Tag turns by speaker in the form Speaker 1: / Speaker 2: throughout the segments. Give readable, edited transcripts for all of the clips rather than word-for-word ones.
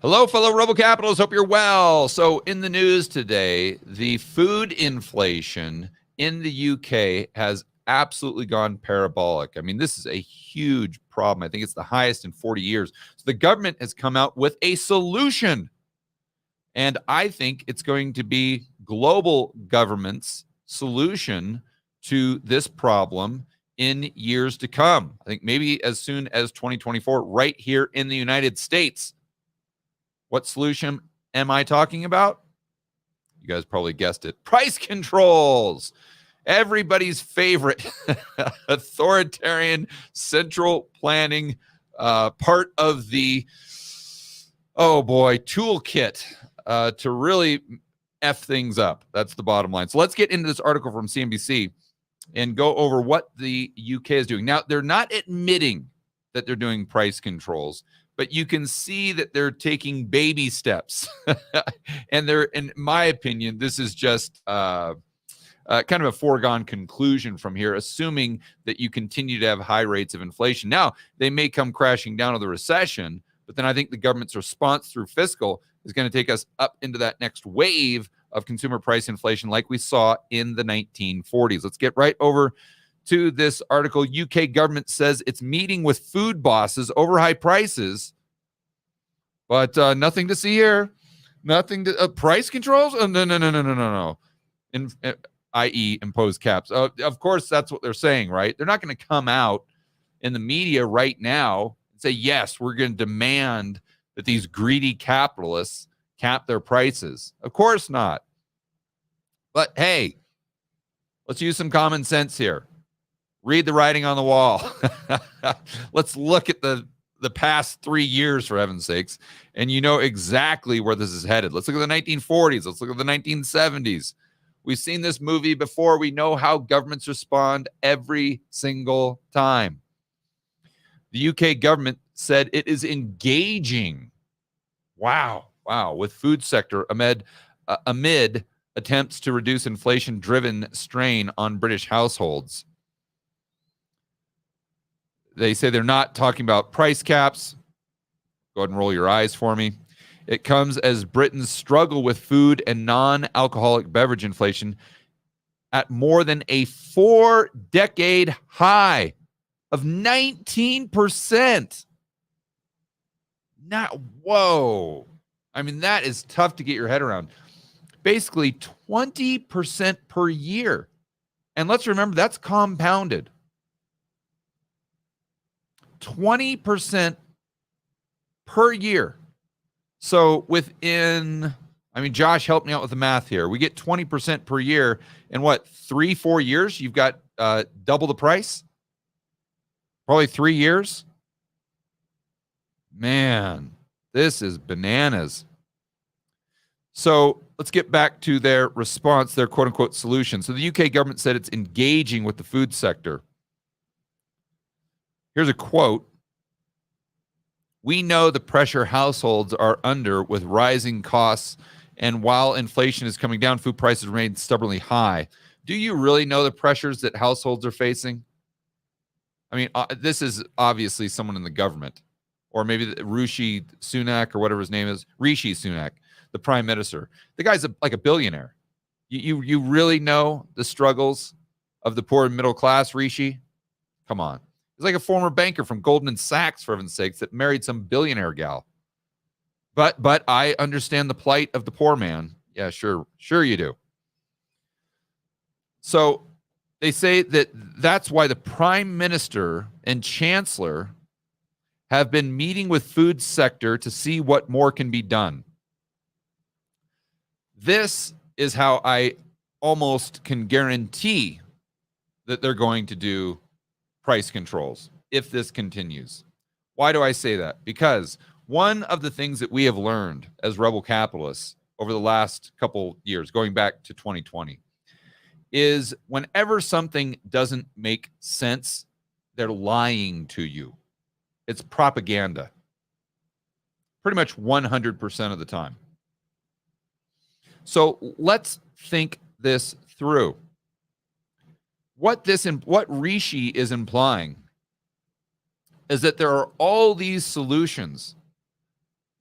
Speaker 1: Hello, fellow Rebel Capitals. Hope you're well. So, in the news today, the food inflation in the UK has absolutely gone parabolic. I mean, this is a huge problem. I think it's the highest in 40 years. So, the government has come out with a solution. And I think it's going to be global government's solution to this problem in years to come. I think maybe as soon as 2024, right here in the United States. What solution am I talking about? You guys probably guessed it. Price controls. Everybody's favorite authoritarian central planning part of the, toolkit to really F things up. That's the bottom line. So let's get into this article from CNBC and go over what the UK is doing. Now, they're not admitting that they're doing price controls, but you can see that they're taking baby steps. And they're, in my opinion, this is just kind of a foregone conclusion from here, assuming that you continue to have high rates of inflation. Now, they may come crashing down to the recession, but then I think the government's response through fiscal is going to take us up into that next wave of consumer price inflation like we saw in the 1940s. Let's get right over to this article. UK government says it's meeting with food bosses over high prices, but nothing to see here. Nothing to price controls. Oh, no. I.e., impose caps. Of course, that's what they're saying, right? They're not going to come out in the media right now and say, yes, we're going to demand that these greedy capitalists cap their prices. Of course not. But hey, let's use some common sense here. Read the writing on the wall. Let's look at the past 3 years, for heaven's sakes, and you know exactly where this is headed. Let's look at the 1940s. Let's look at the 1970s. We've seen this movie before. We know how governments respond every single time. The UK government said it is engaging, with food sector amid attempts to reduce inflation-driven strain on British households. They say they're not talking about price caps. Go ahead and roll your eyes for me. It comes as Britain's struggle with food and non-alcoholic beverage inflation at more than a 4-decade high of 19%. Whoa. I mean, that is tough to get your head around. Basically 20% per year. And let's remember, that's compounded. 20% per year. So Josh helped me out with the math here. We get 20% per year in 3-4 years? You've got double the price? Probably 3 years? Man, this is bananas. So let's get back to their response, their quote unquote solution. So the UK government said it's engaging with the food sector. Here's a quote. We know the pressure households are under with rising costs, and while inflation is coming down, food prices remain stubbornly high. Do you really know the pressures that households are facing? I mean, this is obviously someone in the government, or maybe Rishi Sunak or whatever his name is, Rishi Sunak, the prime minister. The guy's like a billionaire. You really know the struggles of the poor and middle class, Rishi? Come on. He's like a former banker from Goldman Sachs, for heaven's sakes, that married some billionaire gal. But I understand the plight of the poor man. Yeah, sure you do. So they say that's why the prime minister and chancellor have been meeting with food sector to see what more can be done. This is how I almost can guarantee that they're going to do price controls if this continues. Why do I say that? Because one of the things that we have learned as rebel capitalists over the last couple years, going back to 2020, is whenever something doesn't make sense, they're lying to you. It's propaganda. Pretty much 100% of the time. So let's think this through. What Rishi is implying is that there are all these solutions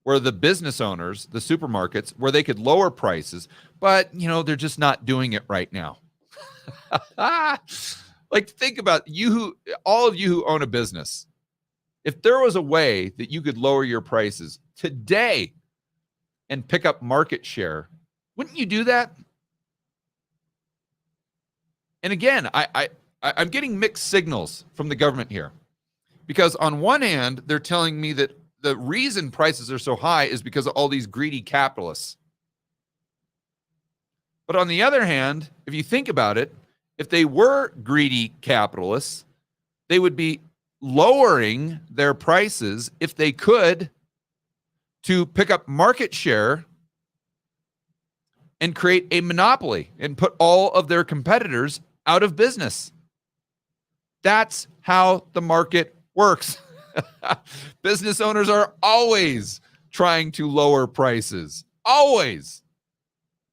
Speaker 1: where the business owners, the supermarkets, where they could lower prices, but they're just not doing it right now. Like, think about all of you who own a business. If there was a way that you could lower your prices today and pick up market share, wouldn't you do that? And again, I'm getting mixed signals from the government here, because on one hand, they're telling me that the reason prices are so high is because of all these greedy capitalists. But on the other hand, if you think about it, if they were greedy capitalists, they would be lowering their prices if they could to pick up market share and create a monopoly and put all of their competitors out of business. That's how the market works. Business owners are always trying to lower prices. Always.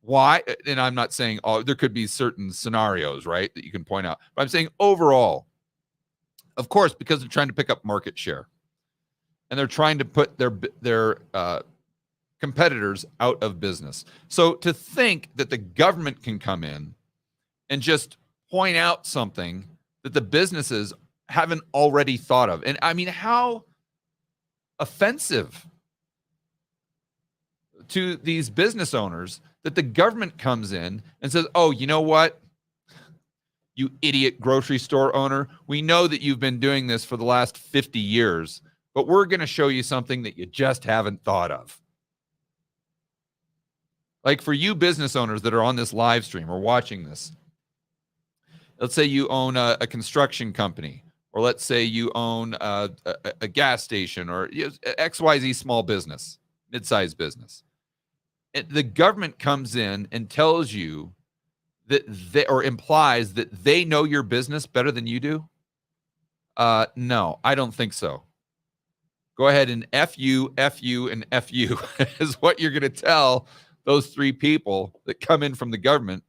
Speaker 1: Why? And I'm not saying there could be certain scenarios, right, that you can point out. But I'm saying overall, of course, because they're trying to pick up market share. And they're trying to put their competitors out of business. So to think that the government can come in and just point out something that the businesses haven't already thought of. And I mean, how offensive to these business owners that the government comes in and says, oh, you know what? You idiot grocery store owner, we know that you've been doing this for the last 50 years, but we're going to show you something that you just haven't thought of. Like, for you business owners that are on this live stream or watching this, let's say you own a construction company, or let's say you own a gas station, or XYZ small business, mid-sized business. The government comes in and tells you that or implies that they know your business better than you do. No, I don't think so. Go ahead and F you, and F you is what you're going to tell those three people that come in from the government,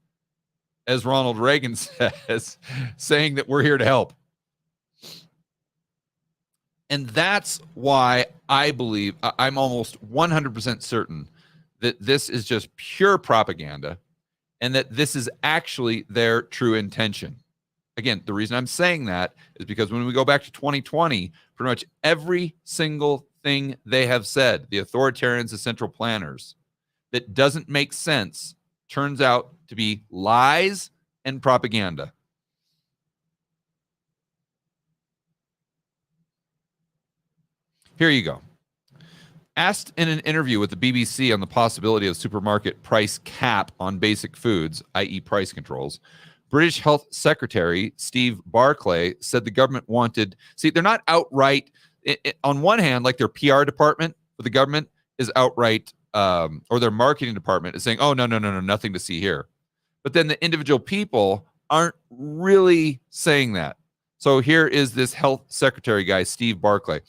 Speaker 1: as Ronald Reagan says, saying that we're here to help. And that's why I believe, I'm almost 100% certain that this is just pure propaganda and that this is actually their true intention. Again, the reason I'm saying that is because when we go back to 2020, pretty much every single thing they have said, the authoritarians, the central planners, that doesn't make sense turns out to be lies and propaganda. Here you go. Asked in an interview with the BBC on the possibility of supermarket price cap on basic foods, i.e. price controls, British Health Secretary Steve Barclay said the government wanted... See, they're not outright... on one hand, like their PR department for the government is outright... or their marketing department is saying, oh, no, nothing to see here. But then the individual people aren't really saying that. So here is this health secretary guy, Steve Barclay,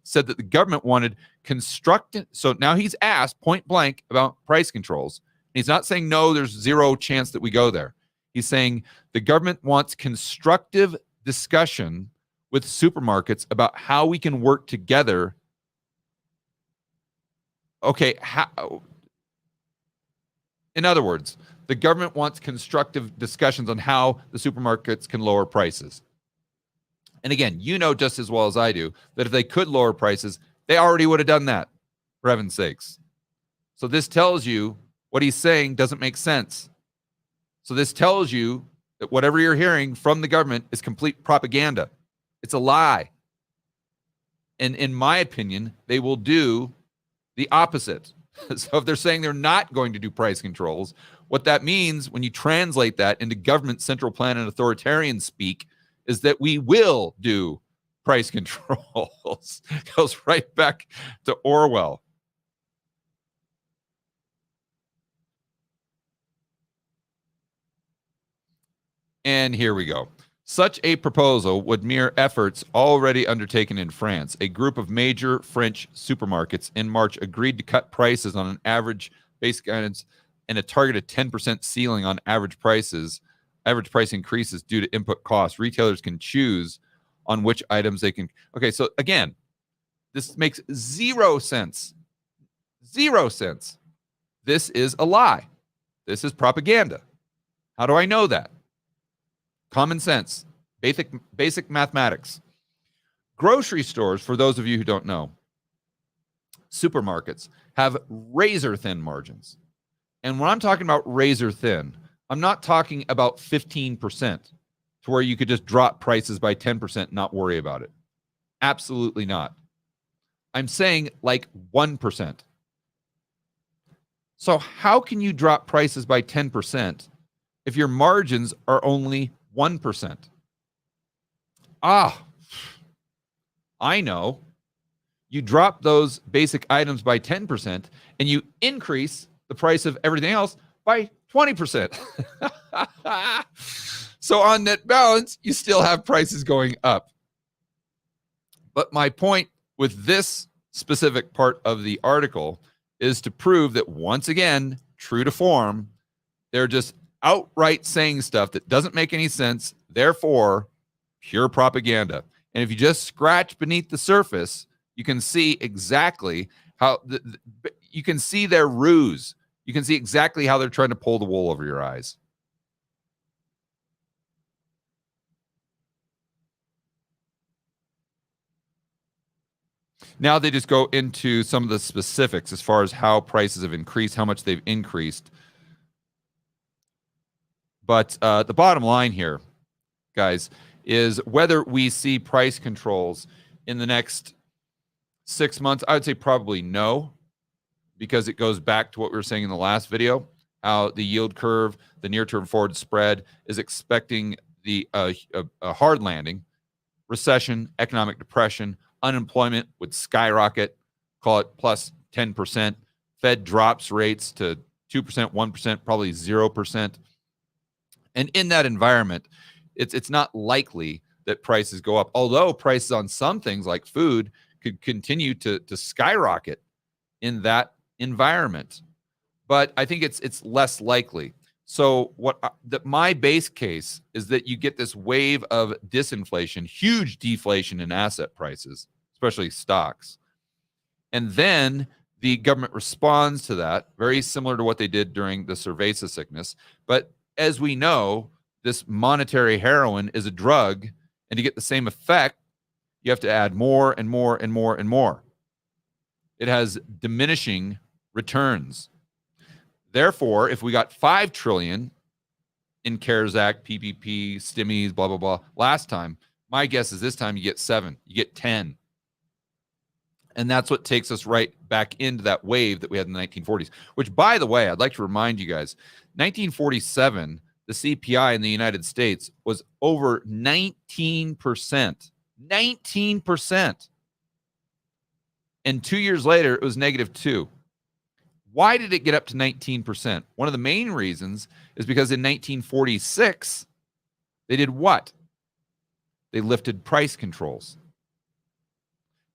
Speaker 1: said that the government wanted constructive... So now he's asked point blank about price controls. He's not saying, no, there's zero chance that we go there. He's saying the government wants constructive discussion with supermarkets about how we can work together. Okay, in other words, the government wants constructive discussions on how the supermarkets can lower prices. And again, you know just as well as I do that if they could lower prices, they already would have done that, for heaven's sakes. So this tells you what he's saying doesn't make sense. So this tells you that whatever you're hearing from the government is complete propaganda. It's a lie. And in my opinion, they will do the opposite. So if they're saying they're not going to do price controls, what that means when you translate that into government central plan and authoritarian speak is that we will do price controls. Goes right back to Orwell. And here we go. Such a proposal would mirror efforts already undertaken in France. A group of major French supermarkets in March agreed to cut prices on an average basic items and a targeted 10% ceiling on average prices. Average price increases due to input costs. Retailers can choose on which items they can. Okay, so again, this makes zero sense. 0 cents. This is a lie. This is propaganda. How do I know that? Common sense, basic mathematics. Grocery stores, for those of you who don't know, supermarkets have razor thin margins. And when I'm talking about razor thin, I'm not talking about 15% to where you could just drop prices by 10% and not worry about it. Absolutely not. I'm saying like 1%. So how can you drop prices by 10% if your margins are only 1%? I know. You drop those basic items by 10% and you increase the price of everything else by 20%. So on net balance, you still have prices going up. But my point with this specific part of the article is to prove that, once again, true to form, they're just outright saying stuff that doesn't make any sense, therefore pure propaganda. And if you just scratch beneath the surface, you can see exactly how you can see their ruse. You can see exactly how they're trying to pull the wool over your eyes. Now they just go into some of the specifics as far as how prices have increased, how much they've increased. But the bottom line here, guys, is whether we see price controls in the next 6 months, I would say probably no, because it goes back to what we were saying in the last video, how the yield curve, the near-term forward spread, is expecting a hard landing, recession, economic depression, unemployment would skyrocket, call it plus 10%. Fed drops rates to 2%, 1%, probably 0%. And in that environment, it's not likely that prices go up, although prices on some things like food could continue to skyrocket in that environment. But I think it's less likely. So my base case is that you get this wave of disinflation, huge deflation in asset prices, especially stocks. And then the government responds to that, very similar to what they did during the cerveza sickness. But as we know, this monetary heroin is a drug, and to get the same effect, you have to add more and more and more and more. It has diminishing returns. Therefore, if we got $5 trillion in CARES Act, PPP, stimmies, blah, blah, blah, last time, my guess is this time you get 7, you get 10. And that's what takes us right back into that wave that we had in the 1940s, which, by the way, I'd like to remind you guys, 1947, the CPI in the United States was over 19%. 19%. And 2 years later, it was -2. Why did it get up to 19%? One of the main reasons is because in 1946, they did what? They lifted price controls.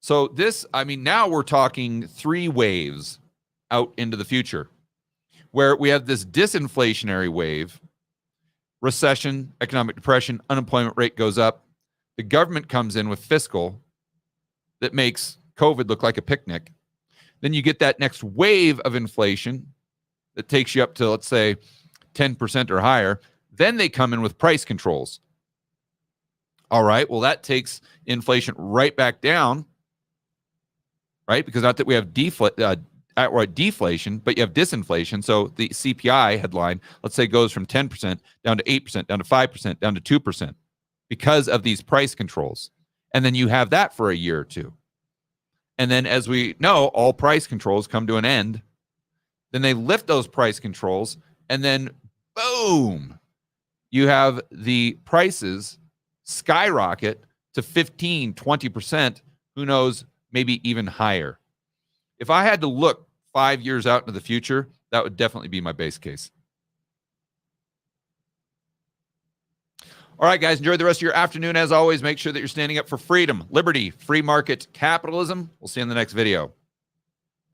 Speaker 1: So this, I mean, now we're talking 3 waves out into the future, where we have this disinflationary wave, recession, economic depression, unemployment rate goes up. The government comes in with fiscal that makes COVID look like a picnic. Then you get that next wave of inflation that takes you up to, let's say, 10% or higher. Then they come in with price controls. All right, well, that takes inflation right back down, right? Because not that we have deflation, but you have disinflation. So the CPI headline, let's say, goes from 10% down to 8%, down to 5%, down to 2% because of these price controls. And then you have that for a year or two. And then, as we know, all price controls come to an end. Then they lift those price controls, and then boom, you have the prices skyrocket to 15, 20%, who knows, maybe even higher. If I had to look 5 years out into the future, that would definitely be my base case. All right, guys, enjoy the rest of your afternoon. As always, make sure that you're standing up for freedom, liberty, free market capitalism. We'll see you in the next video.